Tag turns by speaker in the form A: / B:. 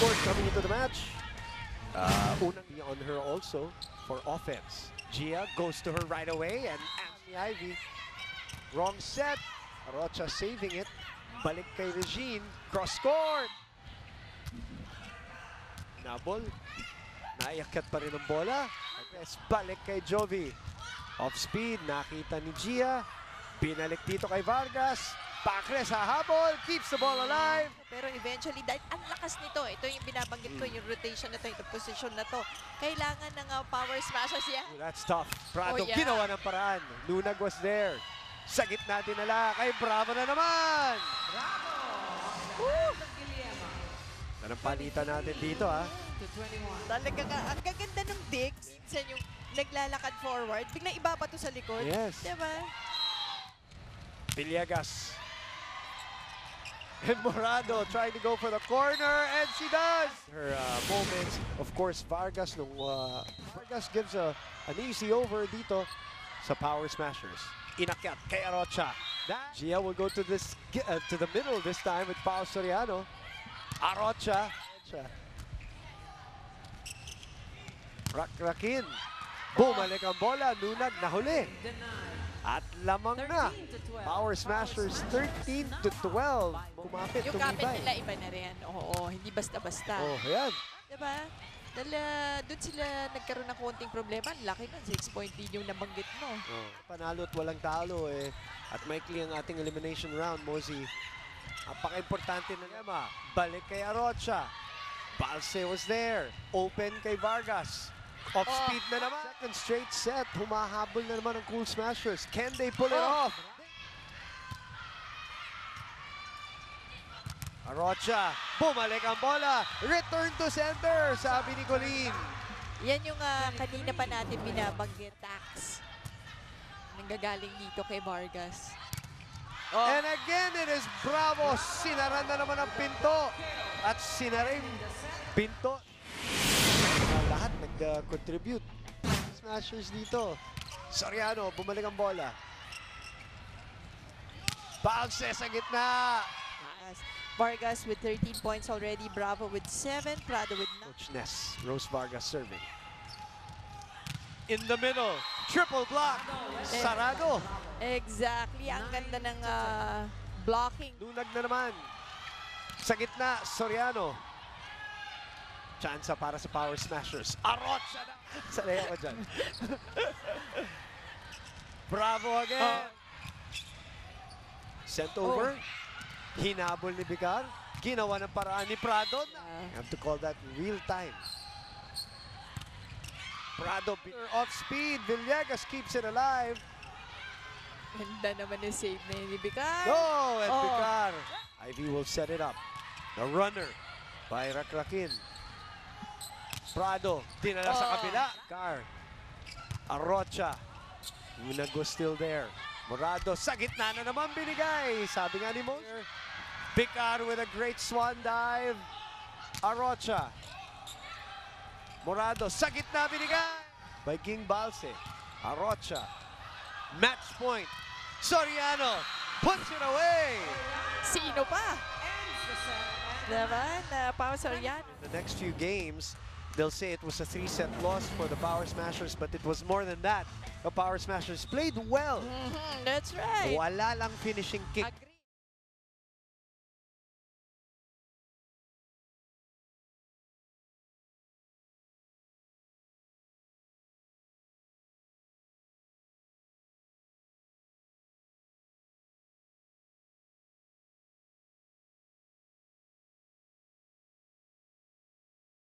A: court coming into the match. Unang on her also for offense. Gia goes to her right away and Anthony Ivy. Wrong set. Arocha saving it. Balik kay Regine. Cross court. Nabol. Naiakyat pa rin ang bola. Agres balik kay Jovi. Off speed. Nakita ni Gia. Binalik dito kay Vargas. Pacres hahabol. Keeps the ball alive.
B: Pero eventually, dahil ang lakas nito, ito yung binabanggit ko, yung rotation na to, yung position na to. Kailangan ng power smashers yan.
A: Ooh, that's tough. Prado
B: Oh, yeah.
A: ginawa ng paraan. Lunag was there. Sa gitna dinala kay Bravo na naman. Anong palitan natin dito ha?
B: Talaga nga, ang gaganda ng Diggs. Minsan yung naglalakad forward, biglang ibabato sa likod.
A: Yes.
B: Diba?
A: Villegas. And Morado trying to go for the corner, and she does! Her moments, of course, Vargas nung Vargas gives an easy over dito sa Power Smashers. Inakyat kay Arocha. Gia will go to this to the middle this time with Pao Soriano. Arocha. Rakin. Bumalik ang bola. Lunag nahuli. At lamang na. Power Smashers 13-12. Kumapit,
B: Yung kapit
A: tumibay.
B: nila iba na rin. Oo, hindi basta-basta.
A: Oh, ayan.
B: Diba? Doon sila nagkaroon ng konting problema. Laki nun, 6-point lead yung nabanggit mo.
A: Oh. Panalo at walang talo eh. At maikli ang ating elimination round, Mozy. Napaka-importante na naman. Balik kay Arocha. Balse was there. Open kay Vargas. Off speed na naman. Second straight set. Humahabol na naman ang Cool Smashers. Can they pull it off? Arocha. Bumalik ang bola. Return to center, sabi ni Colleen.
B: Yan yung kanina pa natin binabanggit, Tax. Nanggagaling dito kay Vargas.
A: And again, it is Bravo. Sinaran na naman ang pinto. At sinaring pinto. Lahat nag-contribute. Smashers dito. Soriano, bumalik ang bola. Bounce sa gitna.
B: Vargas with 13 points already. Bravo with 7. Prado with 9.
A: Coach Ness, Rose Vargas serving. In the middle, triple block. Sarado.
B: Exactly. Ang ganda ng blocking.
A: Lunag na naman. Sa gitna, Soriano. Chansa para sa Power Smashers. Arocha na. Sanay ako dyan. Bravo again. Sent over. Hinabol ni Bicar. Ginawa ng paraan ni Prado. You have to call that real time. Prado off speed. Villegas keeps it alive.
B: Ganda naman yung save na yun ni Bicar.
A: Go! And Bicar. Ivy will set it up. The runner by Rakrakin. Prado, dinala sa kabila. Bicar. Arocha. Lunag was still there. Morado, sa gitna na naman binigay. Sabi nga ni Mo. Bicar with a great swan dive. Arocha. Morado, sa gitna binigay. By King Balse. Arocha. Match point. Soriano puts it away.
B: Sino pa? Diba? Na Pao Soriano.
A: The next few games, they'll say it was a 3-set loss for the Power Smashers, but it was more than that. The Power Smashers played well.
B: That's right.
A: Wala lang finishing kick.